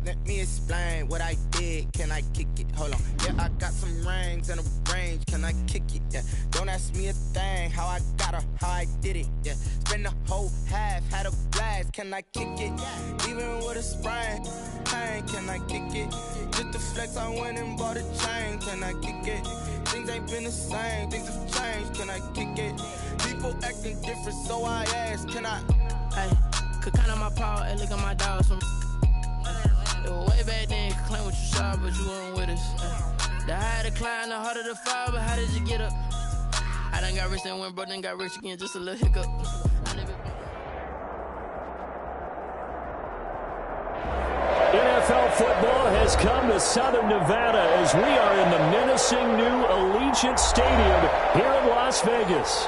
Let me explain what I did. Can I kick it? Hold on. Yeah, I got some rings and a range. Can I kick it? Yeah. Don't ask me a thing. How I got her, how I did it. Yeah. Spend the whole half, had a blast. Can I kick it? Even with a sprain. Pain, can I kick it? Just the flex, I went and bought a chain. Can I kick it? Things ain't been the same. Things have changed. Can I kick it? People acting different, so I ask. Can I? Hey, could count on my power. Hey, look at my dogs from. It was way back then, you could claim what you saw, but you weren't with us. The higher the climb, the harder the fall, but how did you get up? I done got rich and went broke, then got rich again, just a little hiccup. NFL football has come to Southern Nevada as we are in the menacing new Allegiant Stadium here in Las Vegas.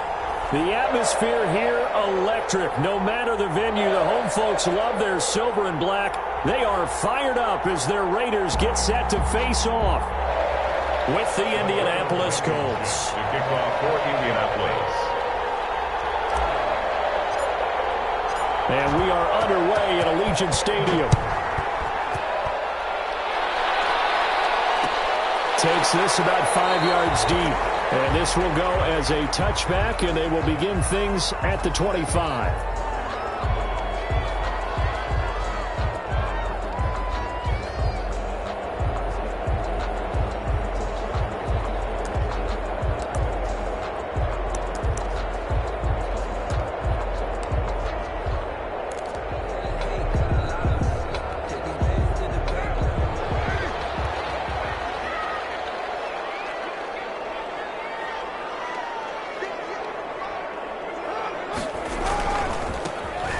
The atmosphere here electric. No matter the venue, the home folks love their silver and black. They are fired up as their Raiders get set to face off with the Indianapolis Colts. The kickoff for Indianapolis. And we are underway at Allegiant Stadium. Takes this about 5 yards deep. And this will go as a touchback, and they will begin things at the 25.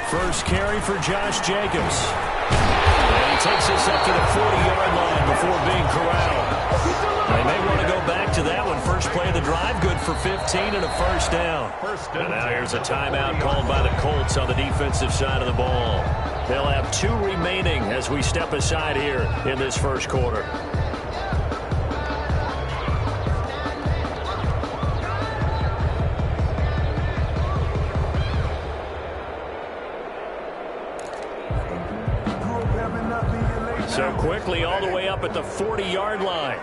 First carry for Josh Jacobs. And he takes us up to the 40-yard line before being corralled. They may want to go back to that one. First play of the drive, good for 15 and a first down. And now here's a timeout called by the Colts on the defensive side of the ball. They'll have 2 remaining as we step aside here in this first quarter. So quickly all the way up at the 40-yard line.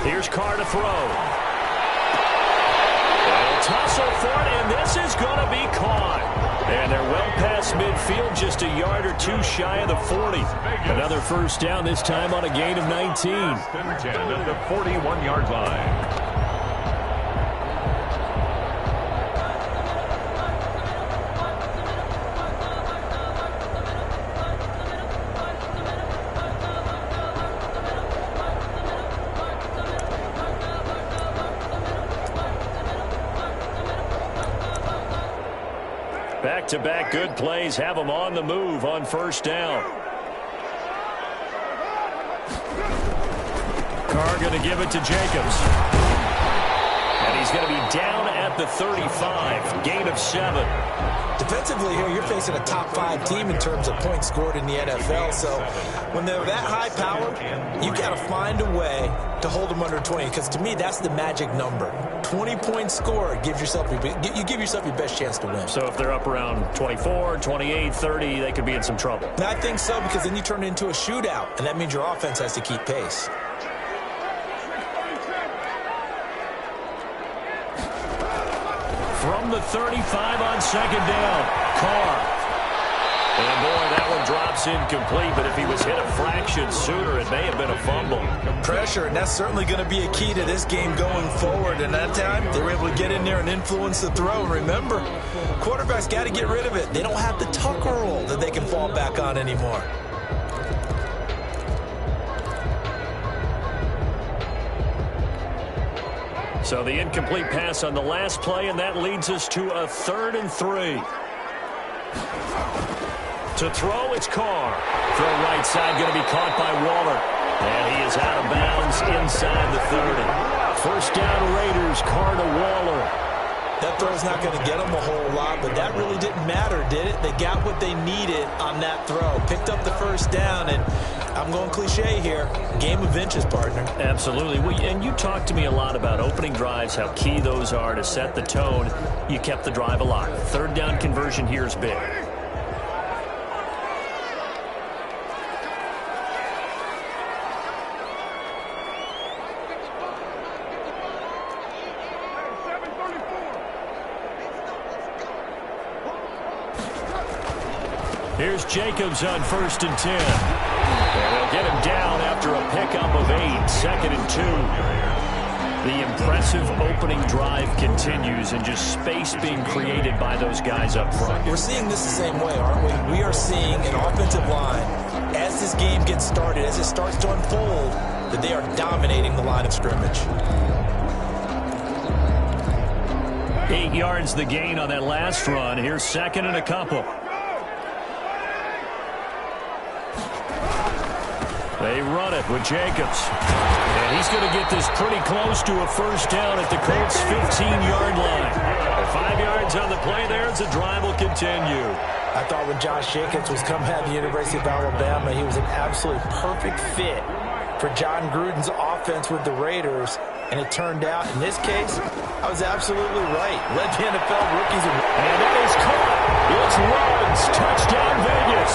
Here's Carr to throw. They'll tussle for it, and this is going to be caught. And they're well past midfield, just a yard or 2 shy of the 40. Another first down, this time on a gain of 19. 10 at the 41-yard line. Back-to-back good plays have them on the move on first down. Carr going to give it to Jacobs. And he's going to be down at the 35. Gain of 7. Defensively here, you're facing a top 5 team in terms of points scored in the NFL. So when they're that high powered, you got to find a way to hold them under 20. Because to me, that's the magic number. 20 points scored, you give yourself your best chance to win. So if they're up around 24, 28, 30, they could be in some trouble. And I think so, because then you turn it into a shootout, and that means your offense has to keep pace. From the 35 on second down, Carr. And boy, that one drops incomplete, but if he was hit a fraction sooner, it may have been a fumble. Pressure, and that's certainly going to be a key to this game going forward. And that time, they were able to get in there and influence the throw. Remember, quarterbacks got to get rid of it. They don't have the Tucker rule that they can fall back on anymore. So the incomplete pass on the last play, and that leads us to a 3rd and 3. To throw, it's Carr. Throw right side, going to be caught by Waller. And he is out of bounds inside the 30. First down, Raiders. Carr to Waller. That throw's not going to get them a whole lot, but that really didn't matter, did it? They got what they needed on that throw. Picked up the first down, and I'm going cliche here. Game of inches, partner. Absolutely. And you talked to me a lot about opening drives, how key those are to set the tone. You kept the drive alive. Third down conversion here is big. Here's Jacobs on 1st and 10. And they'll get him down after a pickup of 8, 2nd and 2. The impressive opening drive continues, and just space being created by those guys up front. We're seeing this the same way, aren't we? We are seeing an offensive line, as this game gets started, as it starts to unfold, that they are dominating the line of scrimmage. 8 yards the gain on that last run. Here's 2nd and a couple. They run it with Jacobs. And he's going to get this pretty close to a first down at the Colts' 15-yard line. 5 yards on the play there as the drive will continue. I thought when Josh Jacobs was coming out of the University of Alabama, he was an absolutely perfect fit for John Gruden's offense with the Raiders. And it turned out, in this case, I was absolutely right. Led the NFL rookies. And that is caught. It's Ruggs. Touchdown, Vegas.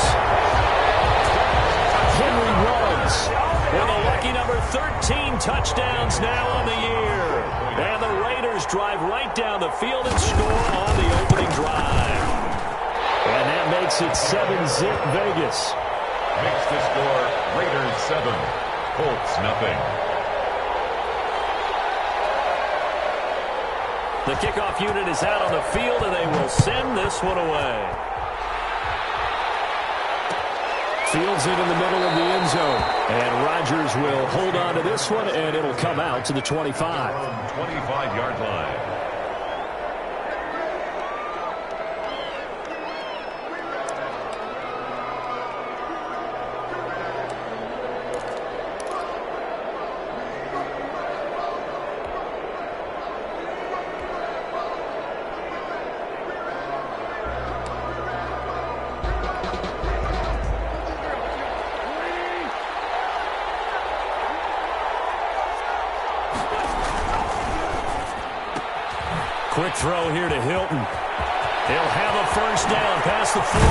Henry Ruggs with a lucky number 13 touchdowns now on the year. And the Raiders drive right down the field and score on the opening drive. And that makes it 7-zip Vegas. Makes the score Raiders 7, Colts nothing. The kickoff unit is out on the field, and they will send this one away. Fields it in the middle of the end zone. And Rodgers will hold on to this one, and it'll come out to the 25. 25-yard line. Quick throw here to Hilton. He'll have a first down past the 40.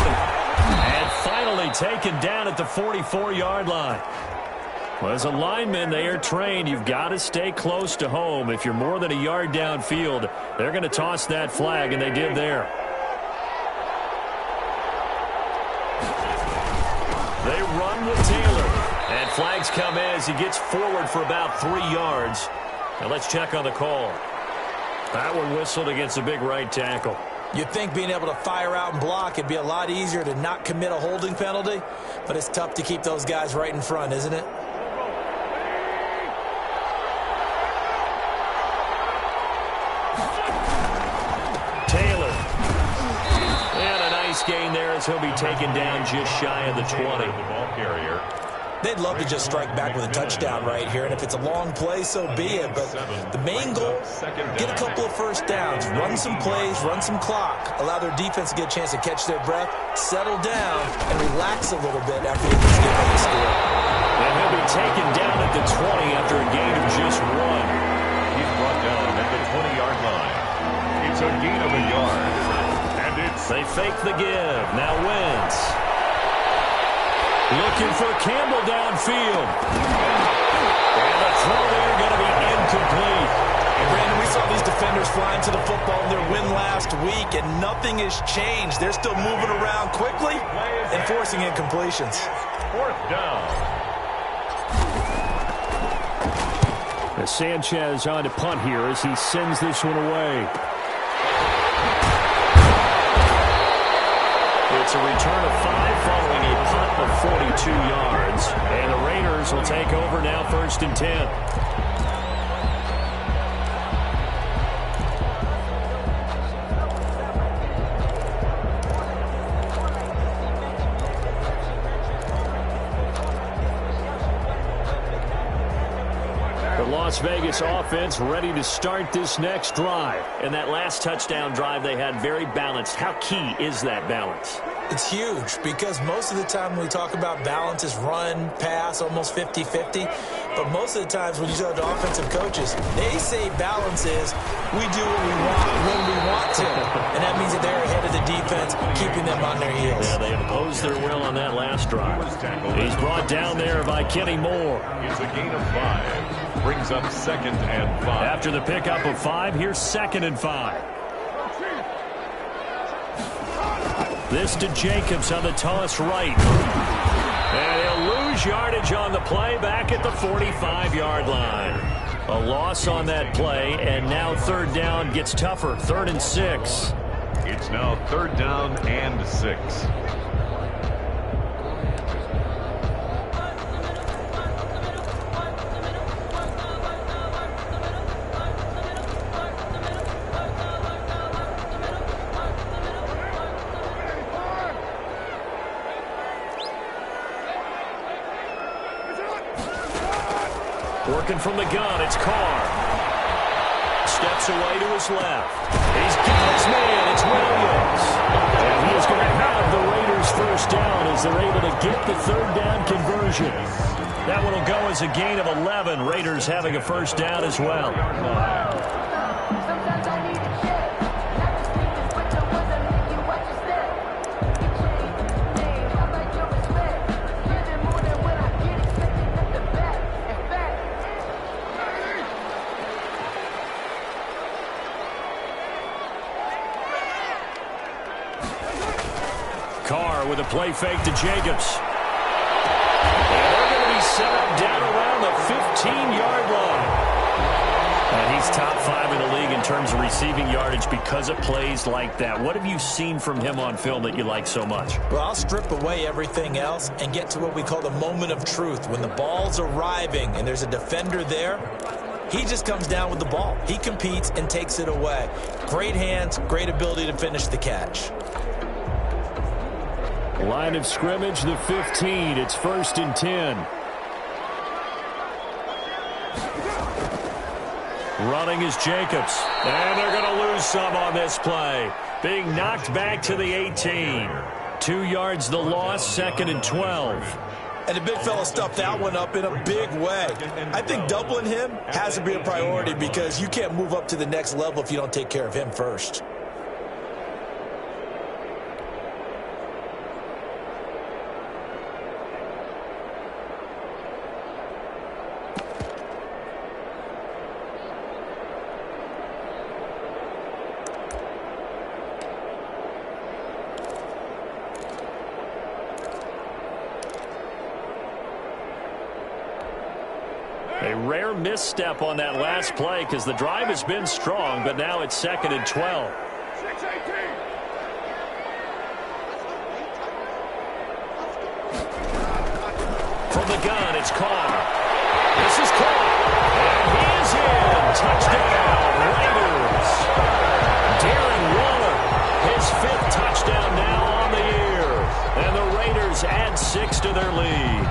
And finally taken down at the 44-yard line. Well, as a lineman, they are trained. You've got to stay close to home. If you're more than a yard downfield, they're going to toss that flag, and they did there. They run with Taylor. And flags come in as he gets forward for about 3 yards. Now let's check on the call. That one whistled against a big right tackle. You'd think being able to fire out and block, it'd be a lot easier to not commit a holding penalty, but it's tough to keep those guys right in front, isn't it? Taylor. And a nice gain there as he'll be taken down just shy of the 20. The ball carrier. They'd love to just strike back with a touchdown right here, and if it's a long play, so be it. But the main goal, get a couple of first downs, run some plays, run some clock, allow their defense to get a chance to catch their breath, settle down, and relax a little bit after they just get on the score. And he'll be taken down at the 20 after a gain of just 1. He's brought down at the 20-yard line. It's a gain of a yard. And it's... They fake the give. Now Wentz. Looking for Campbell downfield. And the throw there going to be incomplete. And Brandon, we saw these defenders flying to the football in their win last week, and nothing has changed. They're still moving around quickly and forcing incompletions. 4th down. As Sanchez on to punt here as he sends this one away. It's a return of 5 following a punt of 42 yards. And the Raiders will take over now 1st and 10. Las Vegas offense ready to start this next drive. And that last touchdown drive they had very balanced. How key is that balance? It's huge because most of the time when we talk about balance is run, pass, almost 50-50. But most of the times when you talk to offensive coaches, they say balance is we do what we want when we want to. And that means that they're ahead of the defense, keeping them on their heels. Yeah, they imposed their will on that last drive. He's brought down there by Kenny Moore. It's a gain of 5. Brings up 2nd and 5. After the pickup of 5, here's 2nd and 5. This to Jacobs on the toss right. And he'll lose yardage on the play back at the 45-yard line. A loss on that play, and now 3rd down gets tougher. 3rd and 6. It's now 3rd down and 6. Working from the gun, it's Carr. Steps away to his left. He's got his man, it's Williams. And he is going to have the Raiders first down as they're able to get the 3rd down conversion. That one will go as a gain of 11. Raiders having a first down as well. Carr with a play fake to Jacobs. And they're going to be set up down around the 15-yard line. And he's top 5 in the league in terms of receiving yardage because of plays like that. What have you seen from him on film that you like so much? Well, I'll strip away everything else and get to what we call the moment of truth. When the ball's arriving and there's a defender there, he just comes down with the ball. He competes and takes it away. Great hands, great ability to finish the catch. Line of scrimmage, the 15. It's 1st and 10. Running is Jacobs. And they're going to lose some on this play. Being knocked back to the 18. 2 yards the loss, 2nd and 12. And the big fella stuffed that one up in a big way. I think doubling him has to be a priority because you can't move up to the next level if you don't take care of him first. A rare misstep on that last play because the drive has been strong, but now it's 2nd and 12. From the gun, it's Carr. This is Carr. And he is in. Touchdown, Raiders. Darren Waller, his 5th touchdown now on the year. And the Raiders add 6 to their lead.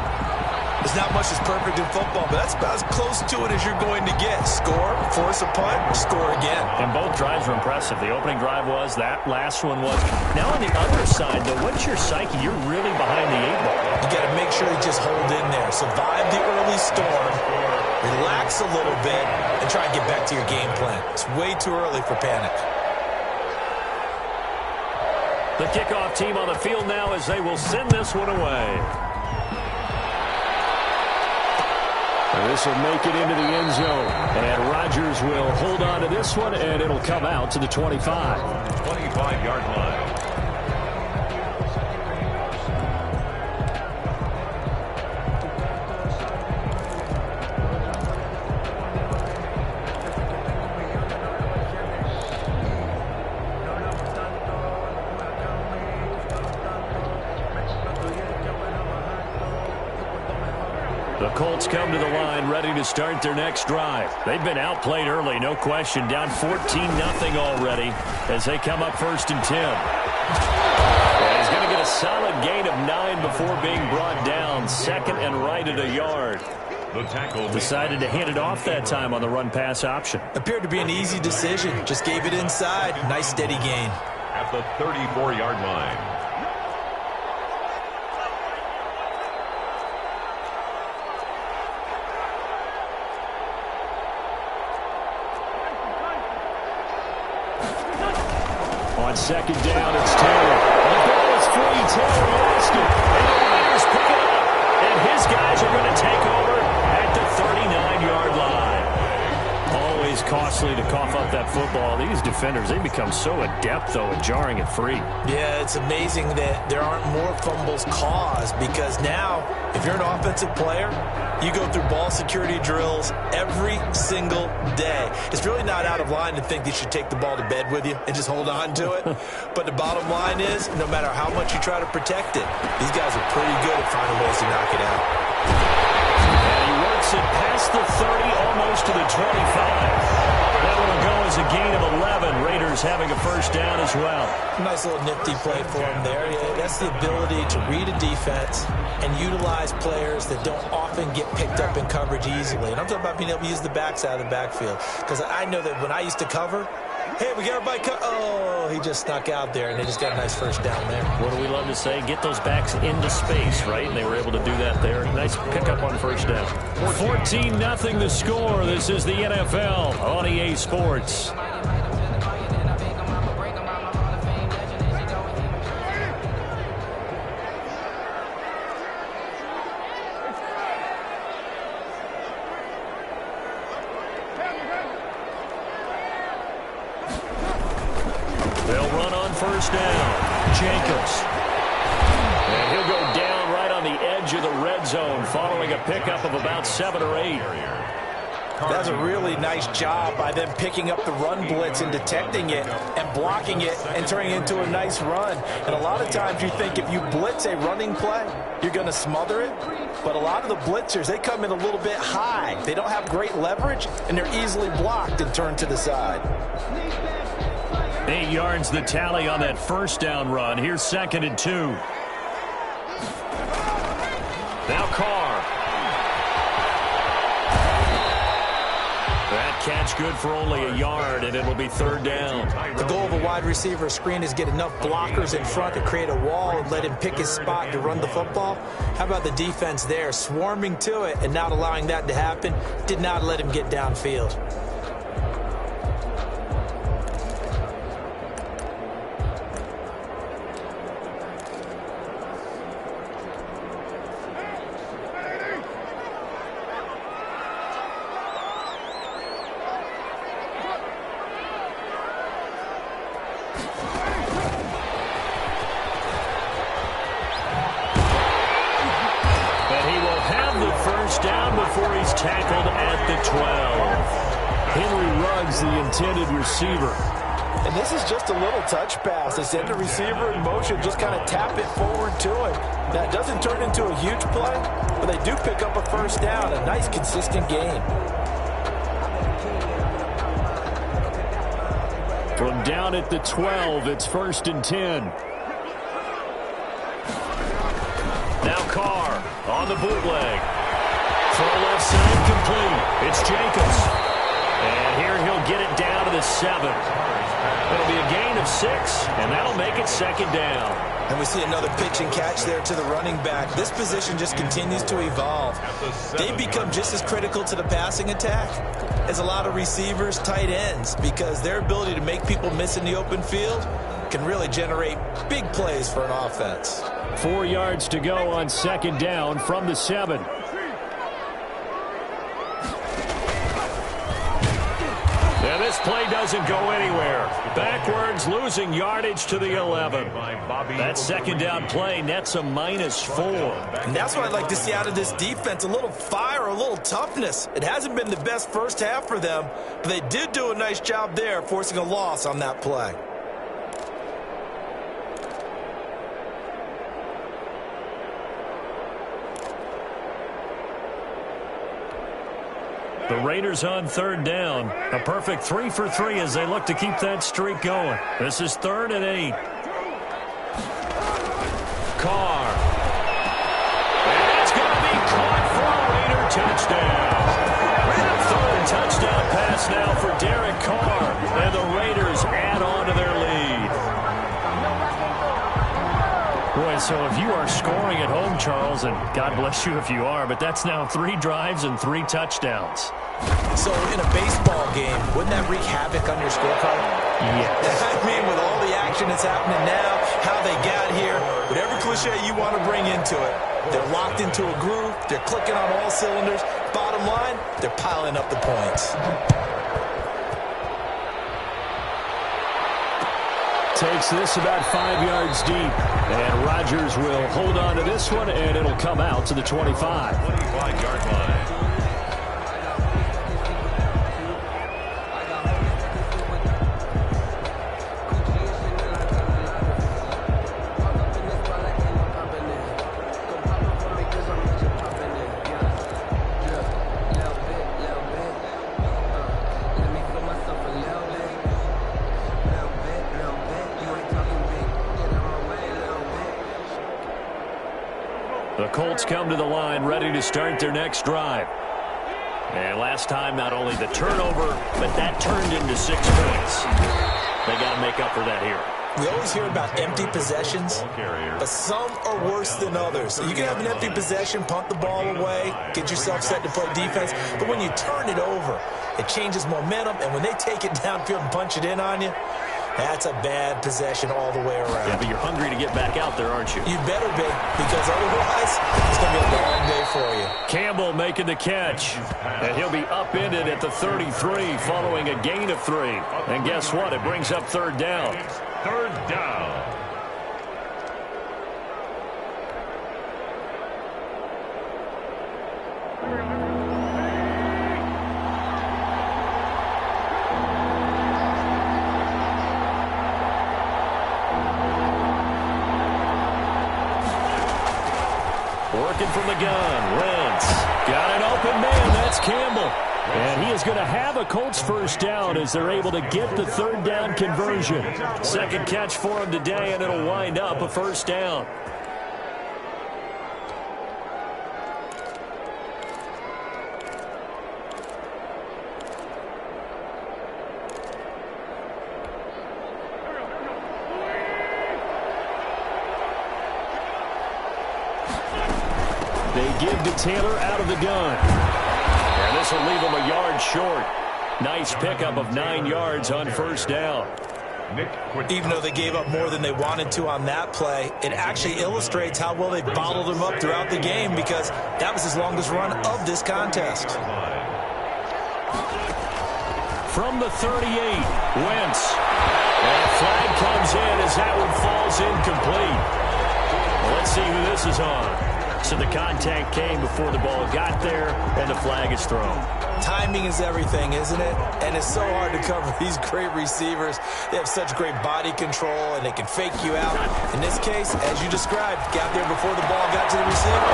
There's not much that's perfect in football, but that's about as close to it as you're going to get. Score, force a punt, score again. And both drives were impressive. The opening drive was, that last one was. Now on the other side, though, what's your psyche? You're really behind the 8-ball. You got to make sure you just hold in there. Survive the early storm, relax a little bit, and try and get back to your game plan. It's way too early for panic. The kickoff team on the field now as they will send this one away. And this will make it into the end zone. And Rodgers will hold on to this one, and it'll come out to the 25. 25-yard line. The Colts come to the line ready to start their next drive. They've been outplayed early, no question. Down 14-0 already as they come up 1st and 10. And he's going to get a solid gain of 9 before being brought down. 2nd and right at a yard. The tackle decided to hand it off that time on the run-pass option. Appeared to be an easy decision. Just gave it inside. Nice steady gain. At the 34-yard line. On second down, it's Taylor. The ball is free. Taylor lost it. And the Raiders pick it up. And his guys are going to take over at the 39-yard line. Always costly to cough up that football. These defenders, they become so adept, though, at jarring it free. Yeah, it's amazing that there aren't more fumbles caused because now, if you're an offensive player, you go through ball security drills every single day. It's really not out of line to think you should take the ball to bed with you and just hold on to it. But the bottom line is, no matter how much you try to protect it, these guys are pretty good at finding ways to knock it out. And he works it past the 30, almost to the 25. That one will go as a gain of 11. Raiders having a first down as well. Nice little nifty play for him there. Yeah, that's the ability to read a defense and utilize players that don't often get picked up in coverage easily. And I'm talking about being able to use the backside of the backfield. Because I know that when I used to cover, hey, we got everybody oh, he just snuck out there, and they just got a nice first down there. What do we love to say? Get those backs into space, right? And they were able to do that there. Nice pickup on first down. 14-0 the score. This is the NFL on EA Sports. They'll run on first down. Jacobs. And he'll go down right on the edge of the red zone following a pickup of about 7 or 8. That's a really nice job by them picking up the run blitz and detecting it and blocking it and turning it into a nice run. And a lot of times you think if you blitz a running play, you're going to smother it. But a lot of the blitzers, they come in a little bit high. They don't have great leverage, and they're easily blocked and turned to the side. 8 yards the tally on that first down run. Here's 2nd and 2. Now Carr. That catch good for only a yard, and it'll be 3rd down. The goal of a wide receiver screen is get enough blockers in front to create a wall and let him pick his spot to run the football. How about the defense there, swarming to it and not allowing that to happen? Did not let him get downfield. Tackled at the 12. Henry Ruggs, the intended receiver. And this is just a little touch pass. They send the receiver in motion, just kind of tap it forward to him. Now, it doesn't turn into a huge play, but they do pick up a first down. A nice, consistent gain. From down at the 12, it's 1st and 10. Now Carr on the bootleg. Throw left side complete. It's Jacobs. And here he'll get it down to the 7. It'll be a gain of 6, and that'll make it 2nd down. And we see another pitch and catch there to the running back. This position just continues to evolve. They become just as critical to the passing attack as a lot of receivers, tight ends, because their ability to make people miss in the open field can really generate big plays for an offense. 4 yards to go on 2nd down from the 7. And this play doesn't go anywhere. Backwards, losing yardage to the 11. That 2nd down play nets a -4. And that's what I'd like to see out of this defense, a little fire, a little toughness. It hasn't been the best first half for them, but they did do a nice job there, forcing a loss on that play. The Raiders on 3rd down. A perfect 3 for 3 as they look to keep that streak going. This is 3rd and 8. Carr. And it's going to be caught for a Raider touchdown. Third touchdown pass now for Derek Carr. And the Raiders add on to their lead. Boy, so if you are scoring at home, Charles, and God bless you if you are, but that's now 3 drives and 3 touchdowns. So in a baseball game, wouldn't that wreak havoc on your scorecard? Yes. I mean, with all the action that's happening now, how they got here, whatever cliche you want to bring into it, they're locked into a groove, they're clicking on all cylinders. Bottom line, they're piling up the points. Takes this about 5 yards deep. And Rodgers will hold on to this one, and it'll come out to the 25. 25-yard line. The Colts come to the line ready to start their next drive. And last time, not only the turnover, but that turned into 6 points. They got to make up for that here. We always hear about empty possessions, but some are worse than others. So you can have an empty possession, punt the ball away, get yourself set to play defense, but when you turn it over, it changes momentum, and when they take it downfield and punch it in on you, that's a bad possession all the way around. Yeah, but you're hungry to get back out there, aren't you? You better be, because otherwise, it's going to be a long day for you. Campbell making the catch. And he'll be upended at the 33 following a gain of 3. And guess what? It brings up 3rd down. Third down. Working from the gun. Wentz. Got an open man. That's Campbell. And he is going to have a Colts first down as they're able to get the 3rd down conversion. Second catch for him today, and it'll wind up a first down. They give to Taylor out of the gun. And this will leave him a yard short. Nice pickup of 9 yards on first down. Even though they gave up more than they wanted to on that play, it actually illustrates how well they bottled him up throughout the game, because that was his longest run of this contest. From the 38, Wentz. And a flag comes in as that one falls incomplete. Well, let's see who this is on. So the contact came before the ball got there, and the flag is thrown. Timing is everything, isn't it? And it's so hard to cover these great receivers. They have such great body control, and they can fake you out. In this case, as you described, got there before the ball got to the receiver.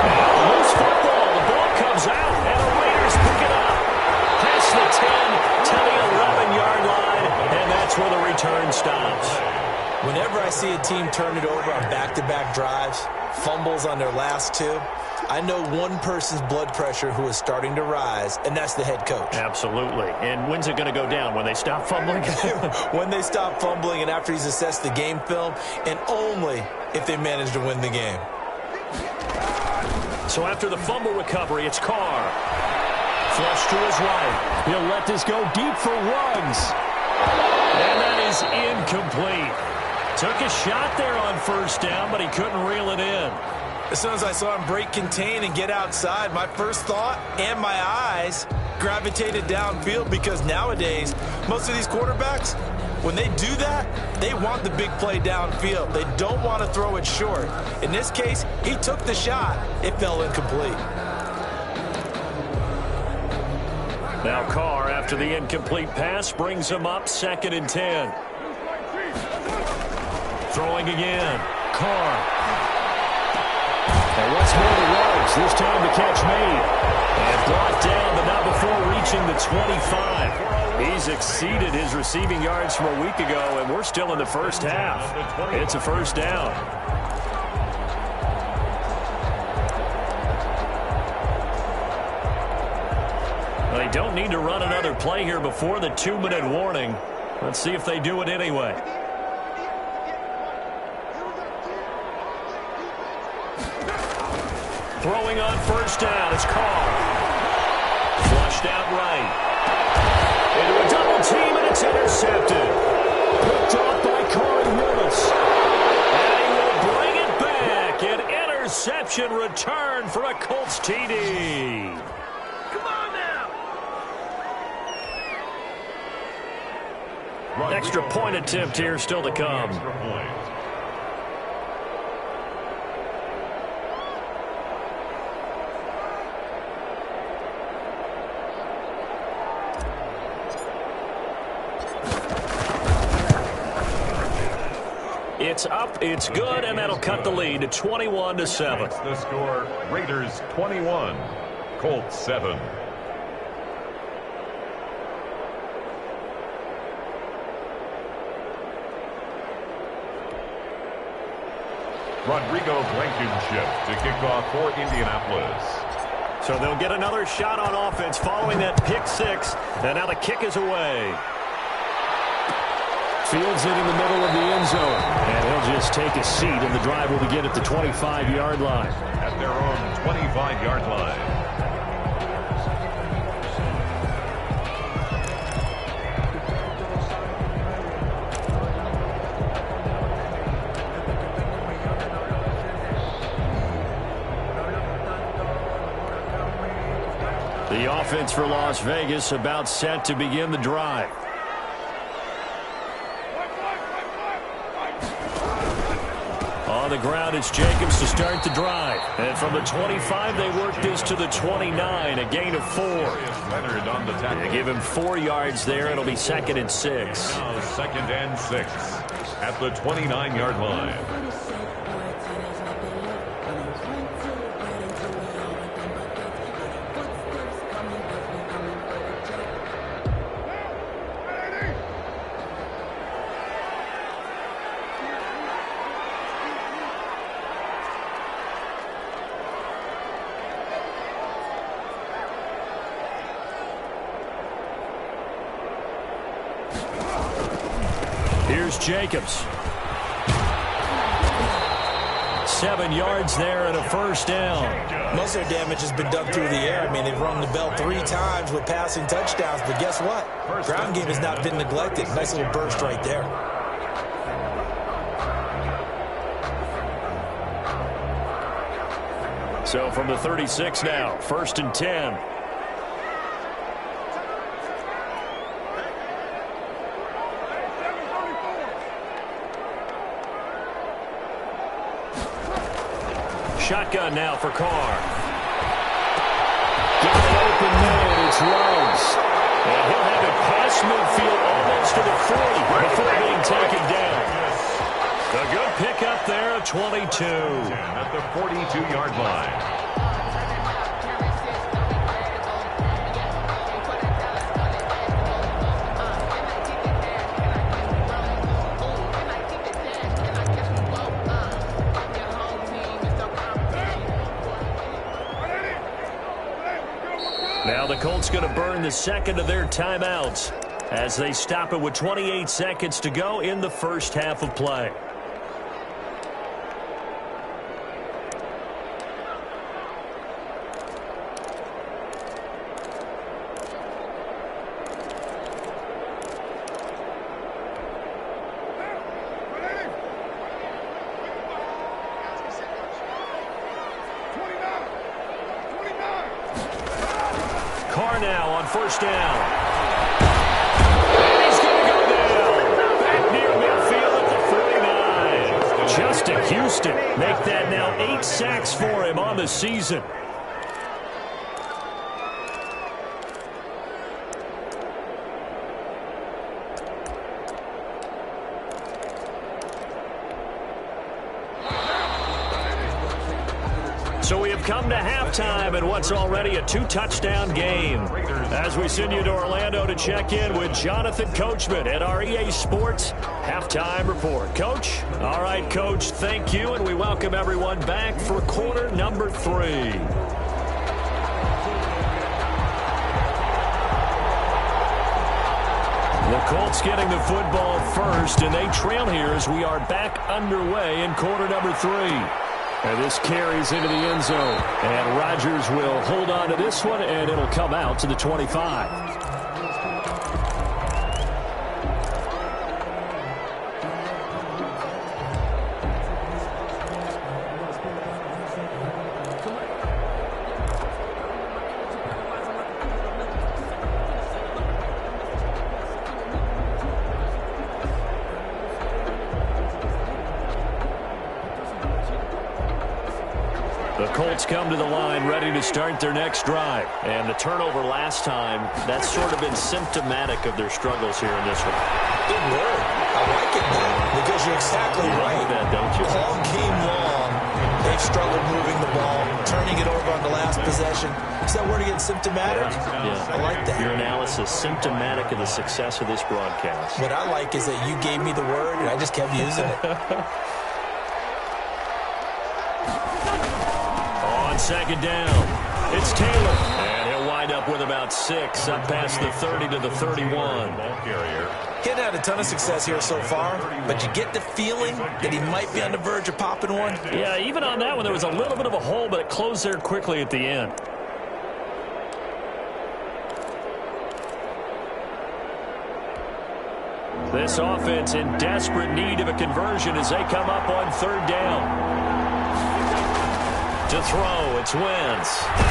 Loose football. The ball comes out, and the Raiders pick it up. Past the 10 to the 11-yard line, and that's where the return stops. Whenever I see a team turn it over on back-to-back drives, fumbles on their last 2, I know one person's blood pressure who is starting to rise, and that's the head coach. Absolutely. And when's it going to go down? When they stop fumbling? When they stop fumbling and after he's assessed the game film, and only if they manage to win the game. So after the fumble recovery, it's Carr. Flush to his right. He'll let this go deep for Ruggs. And that is incomplete. Took a shot there on first down, but he couldn't reel it in. As soon as I saw him break contain and get outside, my first thought and my eyes gravitated downfield, because nowadays, most of these quarterbacks, when they do that, they want the big play downfield. They don't want to throw it short. In this case, he took the shot. It fell incomplete. Now Carr, after the incomplete pass, brings him up 2nd and 10. Throwing again. Carr. And what's more to Ruggs, this time the catch made. And brought down, but not before reaching the 25. He's exceeded his receiving yards from a week ago, and we're still in the first half. It's a first down. don't need to run another play here before the 2-minute warning. Let's see if they do it anyway. Throwing on first down is Carr. Flushed out right. Into a double team, and it's intercepted. Picked off by Corey Willis. And he will bring it back. An interception return for a Colts TD. Come on now. Extra point attempt here still to come. It's up, it's good, and that'll cut the lead to 21-7. That's the score. Raiders 21, Colts 7. Rodrigo Blankenship to kick off for Indianapolis. So they'll get another shot on offense following that pick six, and now the kick is away. Fields it in the middle of the end zone, and he'll just take a seat, and the drive will begin at the 25-yard line. At their own 25-yard line. The offense for Las Vegas about set to begin the drive. On the ground, it's Jacobs to start the drive. And from the 25, they work this to the 29, a gain of 4. Leonard on the tackle. They give him 4 yards there. It'll be 2nd and 6. Now 2nd and 6 at the 29-yard line. Here's Jacobs. 7 yards there and a first down. Most of their damage has been done through the air. I mean, they've rung the bell 3 times with passing touchdowns, but guess what? Ground game has not been neglected. Nice little burst right there. So from the 36 now, 1st and 10. Shotgun now for Carr. Got an open man, it's Rhodes. And he'll have it past midfield almost to the 40 before being taken down. A good pickup there at 22. At the 42-yard line. Now the Colts going to burn the 2nd of their timeouts as they stop it with 28 seconds to go in the first half of play. Carr now on first down. And he's going to go down. Back near midfield at the 49. Justin Houston make that now 8 sacks for him on the season. So we have come to halftime in what's already a 2-touchdown game. As we send you to Orlando to check in with Jonathan Coachman at our EA Sports Halftime Report. Coach? All right, Coach, thank you, and we welcome everyone back for quarter number 3. The Colts getting the football first, and they trail here as we are back underway in quarter number 3. And this carries into the end zone. And Rodgers will hold on to this one, and it'll come out to the 25. Colts come to the line ready to start their next drive. And the turnover last time, that's sort of been symptomatic of their struggles here in this one. Good word. I like it now because you're exactly right. Like that, don't you? All game long, they've struggled moving the ball, turning it over on the last possession. Is that word again, symptomatic? Yeah. I like that. Your analysis, symptomatic of the success of this broadcast. What I like is that you gave me the word, and I just kept using it. Second down. It's Taylor. And he'll wind up with about 6 up past the 30 to the 31. He hadn't had a ton of success here so far, but you get the feeling that he might be on the verge of popping one. Yeah, even on that one, there was a little bit of a hole, but it closed there quickly at the end. This offense in desperate need of a conversion as they come up on 3rd down. To throw, it's Wentz. And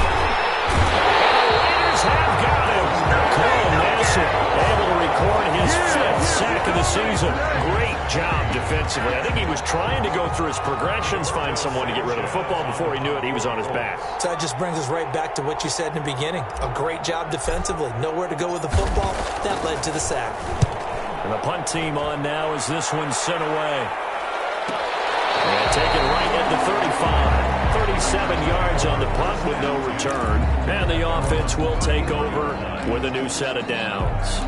the Raiders have got him. Cole Nassib able to record his 5th sack of the season. Great job defensively. I think he was trying to go through his progressions, find someone to get rid of the football. Before he knew it, he was on his back. So that just brings us right back to what you said in the beginning. A great job defensively. Nowhere to go with the football. That led to the sack. And the punt team on now as this one's sent away. And taken right at the 35. 37 yards on the punt with no return. And the offense will take over with a new set of downs.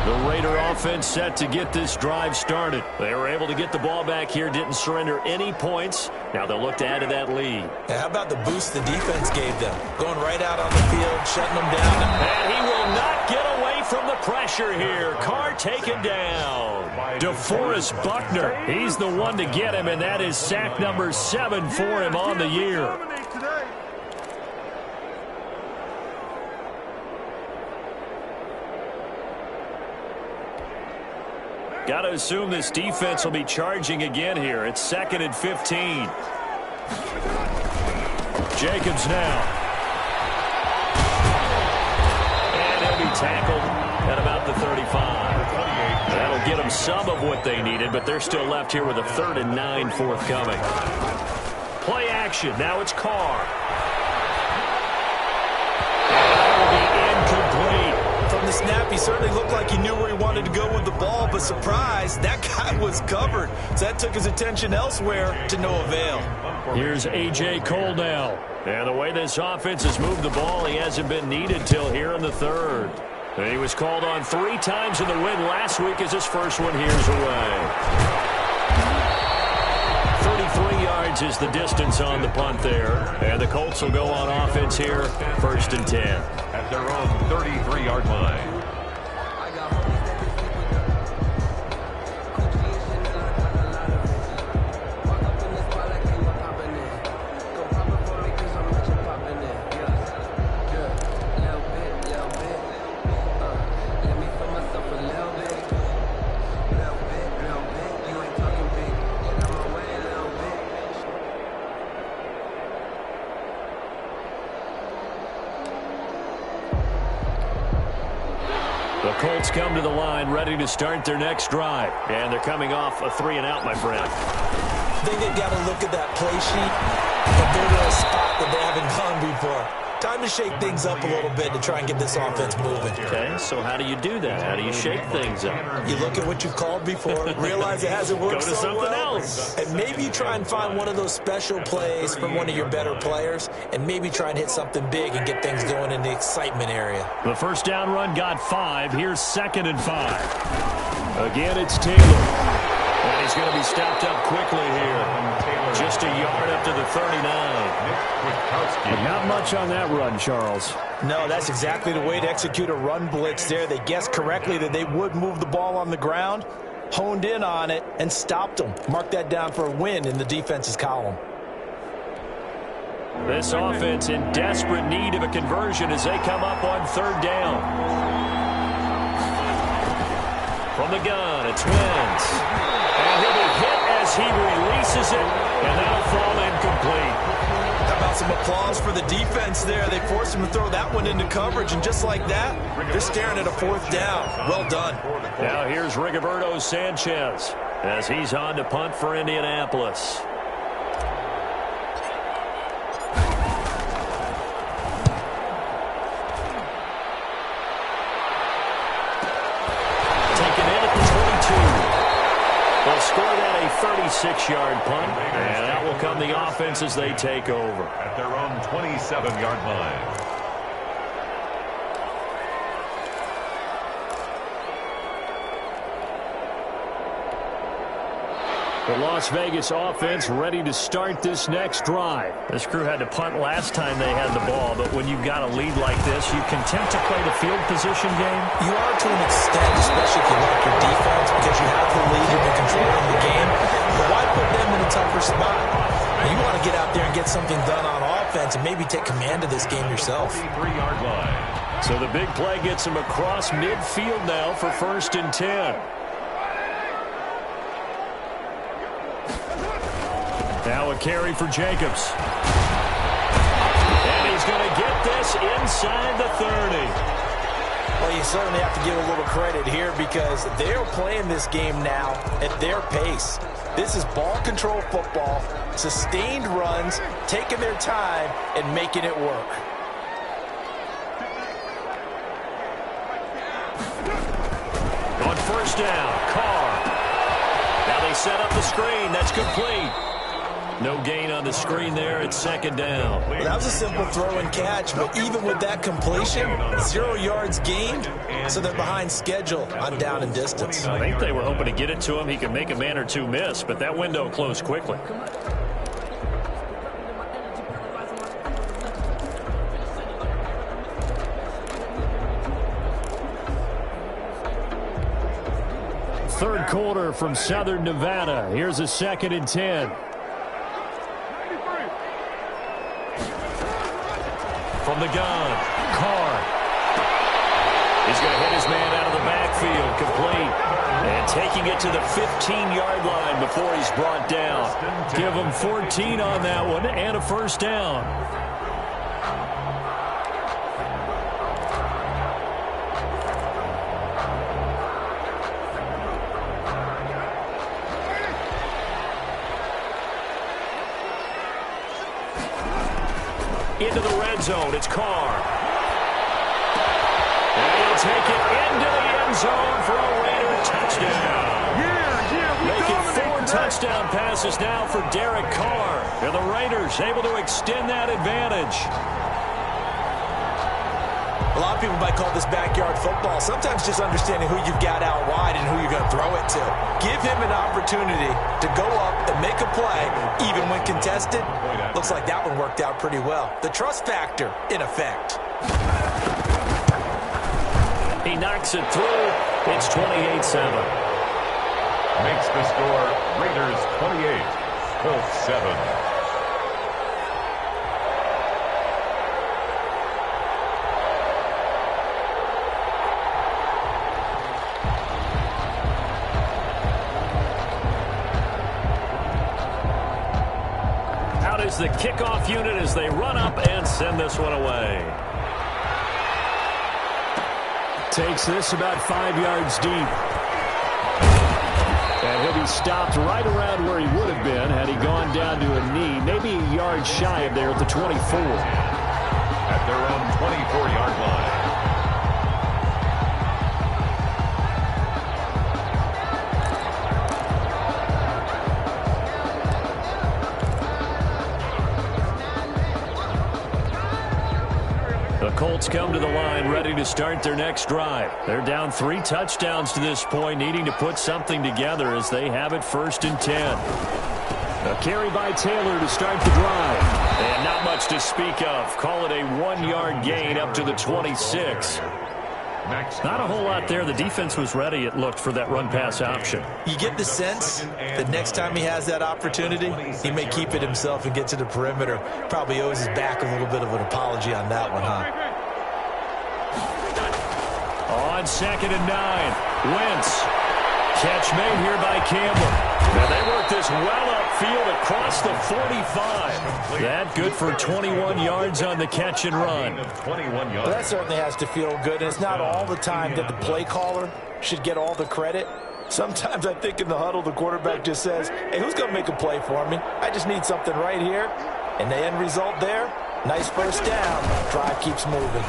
The Raider offense set to get this drive started. They were able to get the ball back here, didn't surrender any points. Now they'll look to add to that lead. Yeah, how about the boost the defense gave them? Going right out on the field, shutting them down. And he will not get away from the pressure here. Carr taken down. DeForest Buckner, he's the one to get him, and that is sack number 7 for him on the year. Got to assume this defense will be charging again here. It's 2nd and 15. Jacobs now. And he'll be tackled at about the 35. That'll get them some of what they needed, but they're still left here with a 3rd and 9 forthcoming. Play action. Now it's Carr. And that'll be incomplete. From the snap, he certainly looked like he knew where he wanted to go with the ball, but surprise, that guy was covered. So that took his attention elsewhere to no avail. Here's A.J. Cole now. And the way this offense has moved the ball, he hasn't been needed till here in the 3rd. And he was called on 3 times in the win last week as his first one here's away. 33 yards is the distance on the punt there. And the Colts will go on offense here, 1st and 10. At their own 33-yard line. The Colts come to the line ready to start their next drive. And they're coming off a 3-and-out, my friend. I think they've got to look at that play sheet and go to a spot that they haven't gone before. Time to shake things up a little bit to try and get this offense moving. Okay, so how do you do that? How do you shake things up? You look at what you've called before, realize it hasn't worked Go to so something well, else. and maybe you try and find one of those special plays from one of your better players, and maybe try and hit something big and get things going in the excitement area. The first down run got 5. Here's 2nd and 5. Again, it's Taylor. And he's going to be stopped up quickly here. Just a yard up to the 39. But not much on that run, Charles. No, that's exactly the way to execute a run blitz there. They guessed correctly that they would move the ball on the ground, honed in on it, and stopped them. Mark that down for a win in the defense's column. This offense in desperate need of a conversion as they come up on third down. From the gun, it's Wentz. And he'll be hit as he releases it, and that'll fall incomplete. How about some applause for the defense there? They forced him to throw that one into coverage, and just like that, they're staring at a fourth down. Well done. Now here's Rigoberto Sanchez as he's on to punt for Indianapolis. They'll score that a 36-yard punt, and that will come the offense as they take over. At their own 27-yard line. The Las Vegas offense ready to start this next drive. This crew had to punt last time they had the ball, but when you've got a lead like this, you content to play the field position game? You are to an extent, especially if you like your defense, because you have the lead, you've been controlling the game. But why put them in a tougher spot? You want to get out there and get something done on offense and maybe take command of this game yourself. 3-yard line. So the big play gets him across midfield now for 1st and 10. Now a carry for Jacobs. And he's going to get this inside the 30. Well, you certainly have to give a little credit here because they're playing this game now at their pace. This is ball control football, sustained runs, taking their time and making it work. On 1st down, Carr. Now they set up the screen. That's complete. No gain on the screen there. It's 2nd down. Well, that was a simple throw and catch, but even with that completion, 0 yards gained, so they're behind schedule on down and distance. I think they were hoping to get it to him. He could make a man or two miss, but that window closed quickly. Third quarter from Southern Nevada. Here's a 2nd and 10. From the gun, Carr. He's going to hit his man out of the backfield, complete. And taking it to the 15-yard line before he's brought down. Give him 14 on that one and a 1st down. Into the red zone, it's Carr. And he'll take it into the end zone for a Raider touchdown. Making 4 touchdown passes now for Derek Carr. And the Raiders able to extend that advantage. A lot of people might call this backyard football. Sometimes just understanding who you've got out wide and who you're going to throw it to. Give him an opportunity to go up and make a play, even when contested. Looks like that one worked out pretty well. The trust factor in effect. He knocks it through. It's 28-7. Makes the score Raiders 28, Colts 7. Is the kickoff unit as they run up and send this one away. Takes this about 5 yards deep. And he'll be stopped right around where he would have been had he gone down to a knee, maybe a yard shy of there at the 24. At their own 24-yard line. The Colts come to the line ready to start their next drive. They're down 3 touchdowns to this point, needing to put something together as they have it 1st and 10. A carry by Taylor to start the drive. And not much to speak of. Call it a 1-yard gain up to the 26. Not a whole lot there. The defense was ready, it looked, for that run-pass option. You get the sense that next time he has that opportunity, he may keep it himself and get to the perimeter. Probably owes his back a little bit of an apology on that one, huh? On 2nd and 9, Wentz. Catch made here by Campbell. Now they work this well upfield across the 45. That good for 21 yards on the catch and run. Well, that certainly has to feel good, and it's not all the time that the play caller should get all the credit. Sometimes I think in the huddle the quarterback just says, hey, who's going to make a play for me? I just need something right here. And the end result there, nice first down. Drive keeps moving.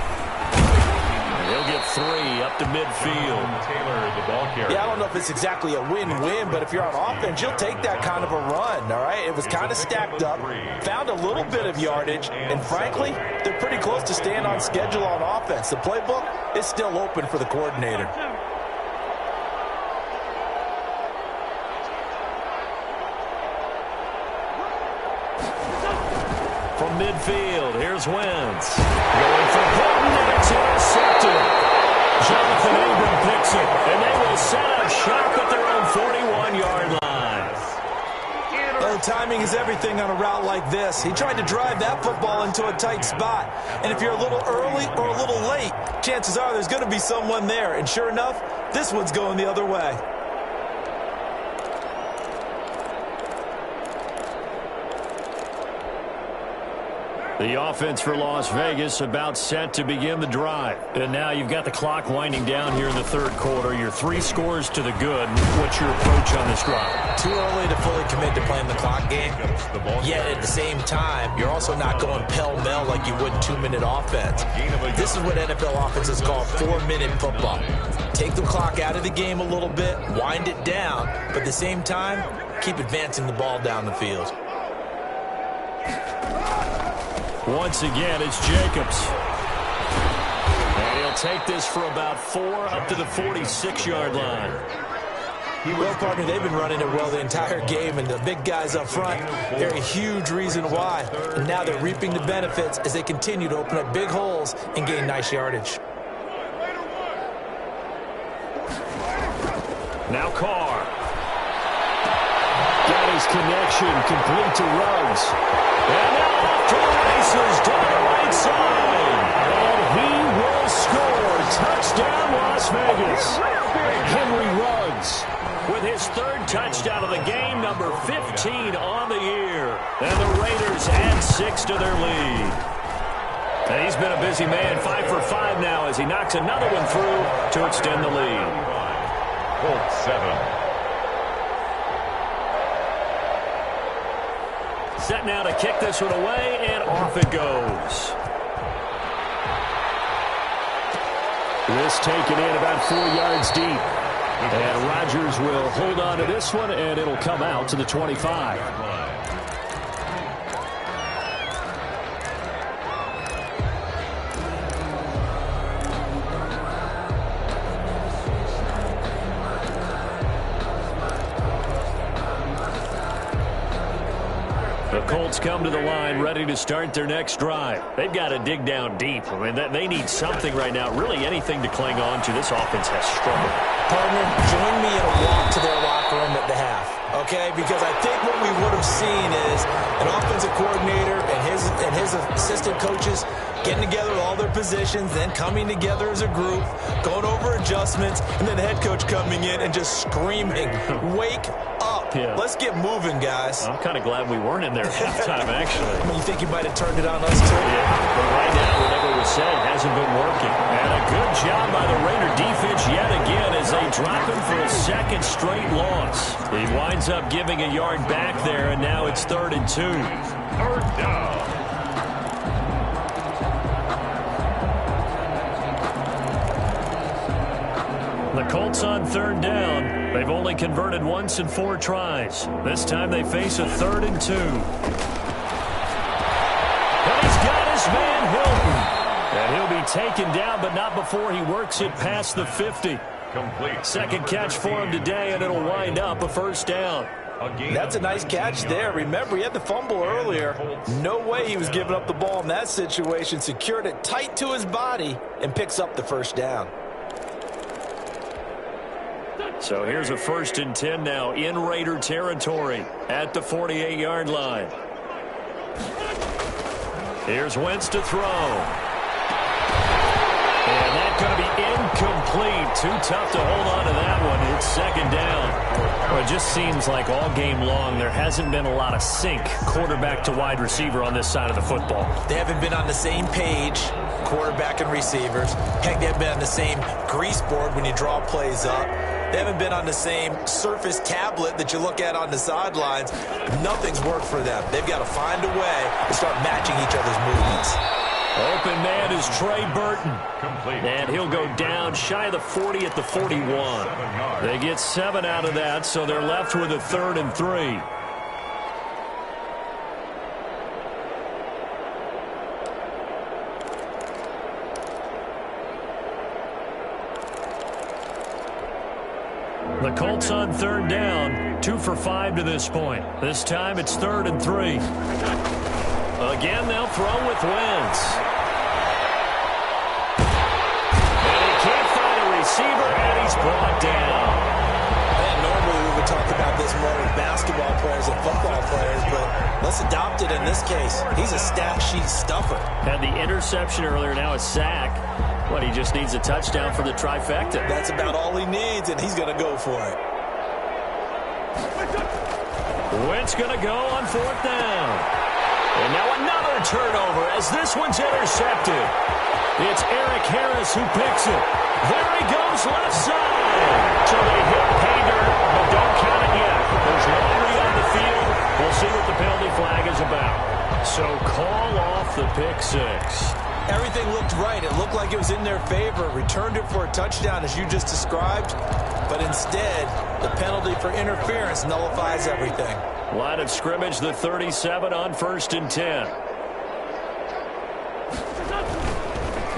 He'll get 3 up to midfield. Taylor, the ball carrier. Yeah, I don't know if it's exactly a win-win, but if you're on offense, you'll take that kind of a run, all right? It was kind of stacked up, found a little bit of yardage, and frankly, they're pretty close to staying on schedule on offense. The playbook is still open for the coordinator. From midfield, here's Wentz. Going for Burton, and it's intercepted. Jonathan Ingram picks it, and they will set up shop at their own 41-yard line. Well, timing is everything on a route like this. He tried to drive that football into a tight spot. And if you're a little early or a little late, chances are there's going to be someone there. And sure enough, this one's going the other way. The offense for Las Vegas about set to begin the drive. And now you've got the clock winding down here in the 3rd quarter. Your 3 scores to the good. What's your approach on this drive? Too early to fully commit to playing the clock game. Yet at the same time, you're also not going pell-mell like you would 2-minute offense. This is what NFL offenses call 4-minute football. Take the clock out of the game a little bit, wind it down, but at the same time, keep advancing the ball down the field. Once again, it's Jacobs. And he'll take this for about 4 up to the 46-yard line. Well, partner, they've been running it well the entire game, and the big guys up front, they're a huge reason why. And now they're reaping the benefits as they continue to open up big holes and gain nice yardage. Now Carr. Got his connection complete to Ruggs. And now off to the races down the right side. And he will score. Touchdown, Las Vegas. Henry Ruggs with his 3rd touchdown of the game, number 15 on the year. And the Raiders add 6 to their lead. And he's been a busy man, 5 for 5 now as he knocks another one through to extend the lead. Colts 7. Set now to kick this one away, and off it goes. This taken in about 4 yards deep. And Rodgers will hold on to this one, and it'll come out to the 25. The Colts come to the line ready to start their next drive. They've got to dig down deep. I mean, they need something right now, really anything to cling on to. This offense has struggled. Partner, join me in a walk to their locker room at the half, okay? Because I think what we would have seen is an offensive coordinator and his assistant coaches getting together with all their positions, then coming together as a group, going over adjustments, and then the head coach coming in and just screaming, wake up. Yeah. Let's get moving, guys. I'm kind of glad we weren't in there at halftime, actually. I mean, you think you might have turned it on us, too? Yeah, but right now, whatever was said hasn't been working. And a good job by the Raider defense yet again as they drop him for a 2nd straight loss. He winds up giving a yard back there, and now it's 3rd and 2. 3rd down. The Colts on 3rd down. They've only converted once in 4 tries. This time they face a 3rd and 2. And he's got his man Hilton. And he'll be be taken down, but not before he works it past the 50. Complete. Second catch for him today, and it'll wind up a first down. That's a nice catch there. Remember, he had the fumble earlier. No way he was giving up the ball in that situation. Secured it tight to his body and picks up the first down. So here's a 1st and 10 now in Raider territory at the 48-yard line. Here's Wentz to throw. And that's going to be incomplete. Too tough to hold on to that one. It's second down. Well, it just seems like all game long there hasn't been a lot of sync quarterback to wide receiver on this side of the football. They haven't been on the same page, quarterback and receivers. Heck, they haven't been on the same grease board when you draw plays up. They haven't been on the same Surface tablet that you look at on the sidelines. Nothing's worked for them. They've got to find a way to start matching each other's movements. Open man is Trey Burton. And he'll go down shy of the 40 at the 41. They get 7 out of that, so they're left with a 3rd and 3. The Colts on 3rd down, 2 for 5 to this point. This time it's 3rd and 3. Again, they'll throw with Wentz. And he can't find a receiver, and he's brought down. And normally we would talk about this more with basketball players and football players, but let's adopt it in this case. He's a stat sheet stuffer. Had the interception earlier, now a sack. But he just needs a touchdown for the trifecta. That's about all he needs, and he's going to go for it. Wentz going to go on 4th down. And now another turnover as this one's intercepted. It's Eric Harris who picks it. There he goes left side. So they hit pay dirt, but don't count it yet. There's laundry on the field. We'll see what the penalty flag is about. So call off the pick 6. Everything looked right. It looked like it was in their favor. Returned it for a touchdown, as you just described. But instead, the penalty for interference nullifies everything. Line of scrimmage, the 37 on 1st and 10.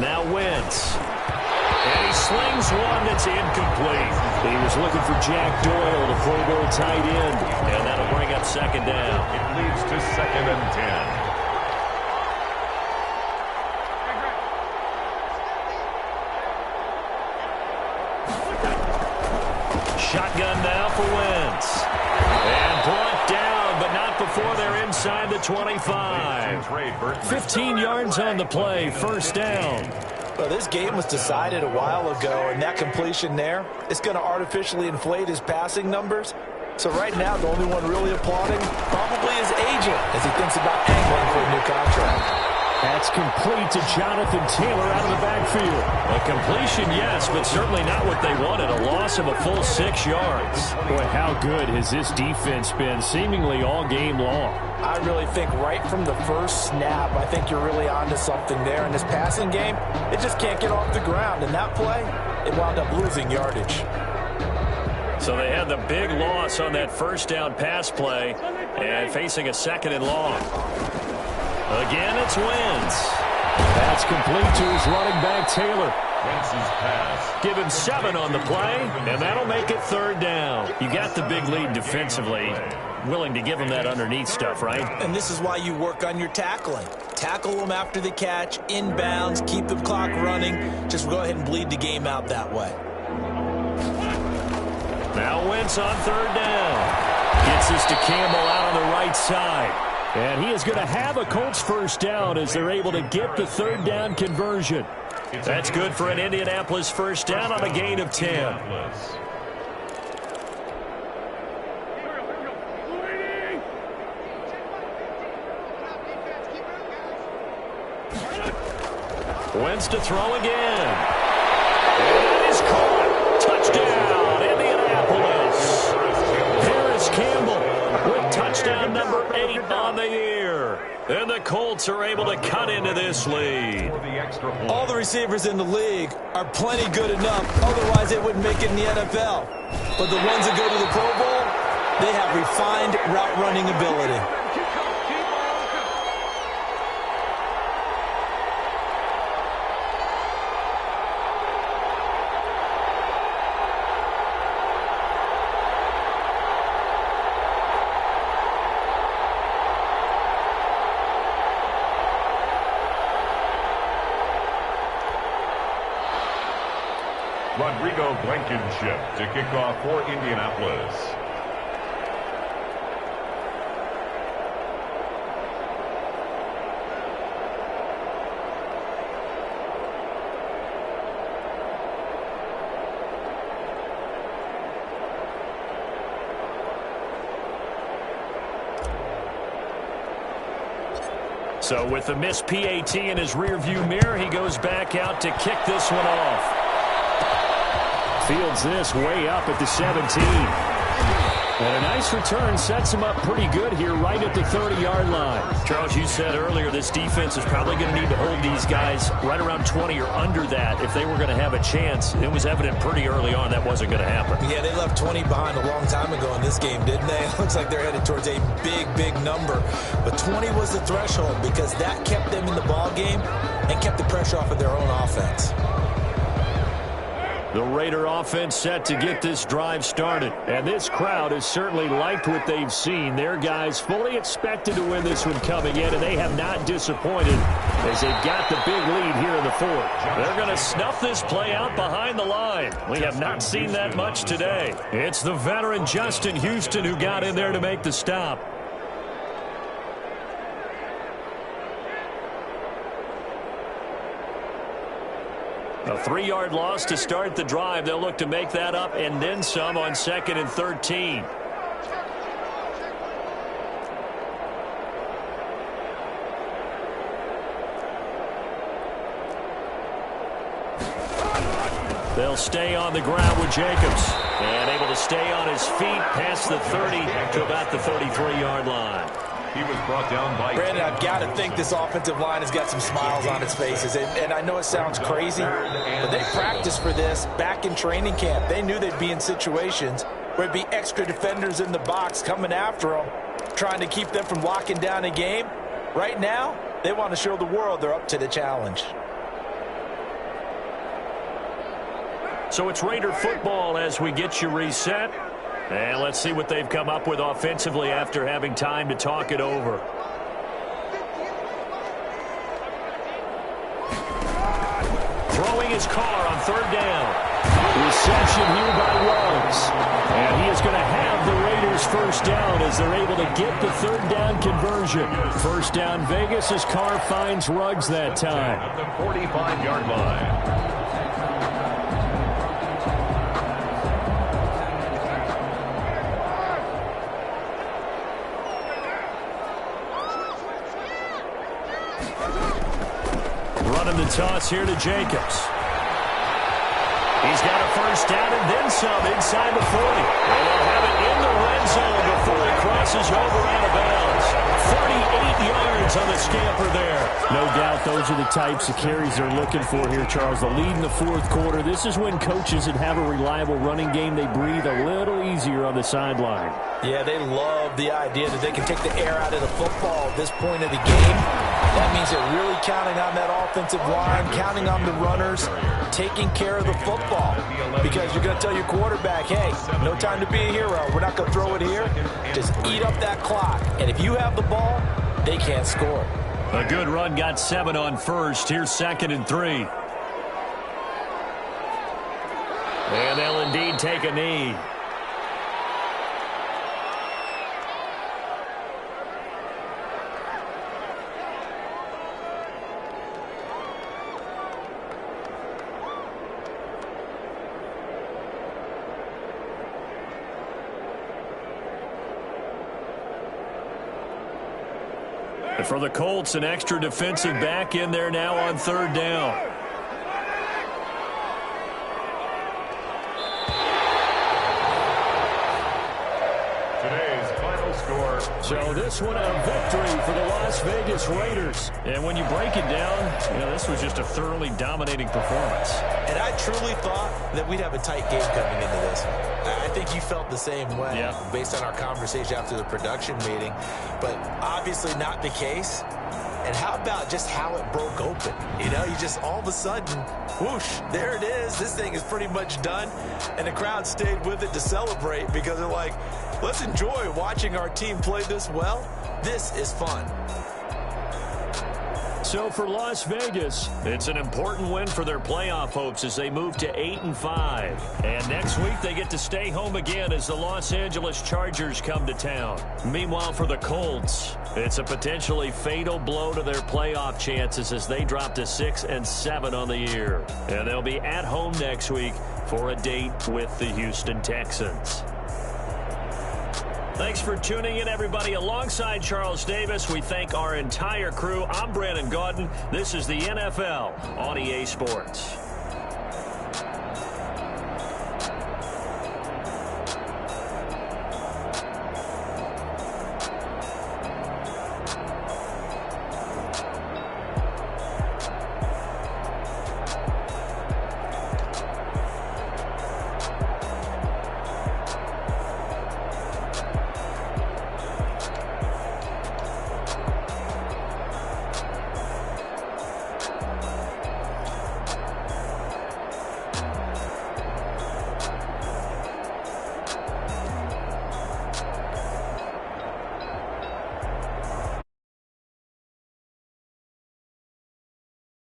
Now Wentz. And he slings one that's incomplete. He was looking for Jack Doyle, the Pro Bowl tight end. And that'll bring up 2nd down. It leads to 2nd and 10. Shotgun now for Wentz. And brought down, but not before they're inside the 25. 15 yards on the play, 1st down. Well, this game was decided a while ago, and that completion there, it's going to artificially inflate his passing numbers. So right now, the only one really applauding probably his agent as he thinks about angling for a new contract. That's complete to Jonathan Taylor out of the backfield. A completion, yes, but certainly not what they wanted. A loss of a full 6 yards. Boy, how good has this defense been seemingly all game long? I really think right from the first snap, I think you're really onto something there. In this passing game, it just can't get off the ground. In that play, it wound up losing yardage. So they had the big loss on that 1st down pass play and facing a 2nd and long. Again, it's Wentz. That's complete to his running back, Taylor. Wentz's pass. Give him 7 on the play, and that'll make it 3rd down. You got the big lead defensively. Willing to give him that underneath stuff, right? And this is why you work on your tackling. Tackle them after the catch, inbounds, keep the clock running. Just go ahead and bleed the game out that way. Now Wentz on 3rd down. Gets this to Campbell out on the right side. And he is going to have a Colts 1st down as they're able to get the 3rd down conversion. That's good for an Indianapolis 1st down on a gain of 10. Wentz to throw again. And that is caught. Touchdown, Indianapolis. Harris Campbell with touchdown number 8 on the year. And the Colts are able to cut into this lead. All the receivers in the league are plenty good enough. Otherwise, they wouldn't make it in the NFL. But the ones that go to the Pro Bowl, they have refined route running ability. Rodrigo Blankenship to kick off for Indianapolis. So with the missed PAT in his rearview mirror, he goes back out to kick this one off. Fields this way up at the 17. And a nice return sets him up pretty good here right at the 30-yard line. Charles, you said earlier this defense is probably going to need to hold these guys right around 20 or under that if they were going to have a chance. It was evident pretty early on that wasn't going to happen. Yeah, they left 20 behind a long time ago in this game, didn't they? It looks like they're headed towards a big, big number. But 20 was the threshold because that kept them in the ball game and kept the pressure off of their own offense. The Raider offense set to get this drive started. And this crowd has certainly liked what they've seen. Their guys fully expected to win this one coming in, and they have not disappointed as they've got the big lead here in the fourth. They're going to snuff this play out behind the line. We have not seen that much today. It's the veteran Justin Houston who got in there to make the stop. A 3-yard loss to start the drive. They'll look to make that up and then some on 2nd and 13. They'll stay on the ground with Jacobs. And able to stay on his feet past the 30 to about the 33-yard line. He was brought down by... Brandon, I've got to think this offensive line has got some smiles on its faces. And I know it sounds crazy, but they practiced for this back in training camp. They knew they'd be in situations where it'd be extra defenders in the box coming after them, trying to keep them from locking down a game. Right now, they want to show the world they're up to the challenge. So it's Raider football as we get you reset. And let's see what they've come up with offensively after having time to talk it over. Throwing his car on 3rd down. Reception here by Ruggs. And he is going to have the Raiders first down as they're able to get the 3rd down conversion. First down Vegas as Carr finds Ruggs that time. At the 45-yard line. Running the toss here to Jacobs. He's got a first down and then some inside the 40. And they'll have it in the red zone before he crosses over out of bounds. 38 yards on the scamper there. No doubt those are the types of carries they're looking for here, Charles. The lead in the 4th quarter. This is when coaches that have a reliable running game, they breathe a little easier on the sideline. Yeah, they love the idea that they can take the air out of the football at this point of the game. That means they're really counting on that offensive line, counting on the runners, taking care of the football. Because you're going to tell your quarterback, hey, no time to be a hero. We're not going to throw it here. Just eat up that clock. And if you have the ball, they can't score. A good run got 7 on first. Here's 2nd and 3. And they'll indeed take a knee. And for the Colts, an extra defensive back in there now on 3rd down. Today's final score. So this one a victory for the Las Vegas Raiders. And when you break it down, this was just a thoroughly dominating performance. And I truly thought that we'd have a tight game coming into this. I think you felt the same way based on our conversation after the production meeting. But obviously not the case. And how about just how it broke open? You just all of a sudden, whoosh, there it is. This thing is pretty much done. And the crowd stayed with it to celebrate because they're like, let's enjoy watching our team play this well. This is fun. So for Las Vegas, it's an important win for their playoff hopes as they move to 8-5. And next week they get to stay home again as the Los Angeles Chargers come to town. Meanwhile, for the Colts, it's a potentially fatal blow to their playoff chances as they drop to 6-7 on the year. And they'll be at home next week for a date with the Houston Texans. Thanks for tuning in, everybody. Alongside Charles Davis, we thank our entire crew. I'm Brandon Gaudin. This is the NFL on EA Sports.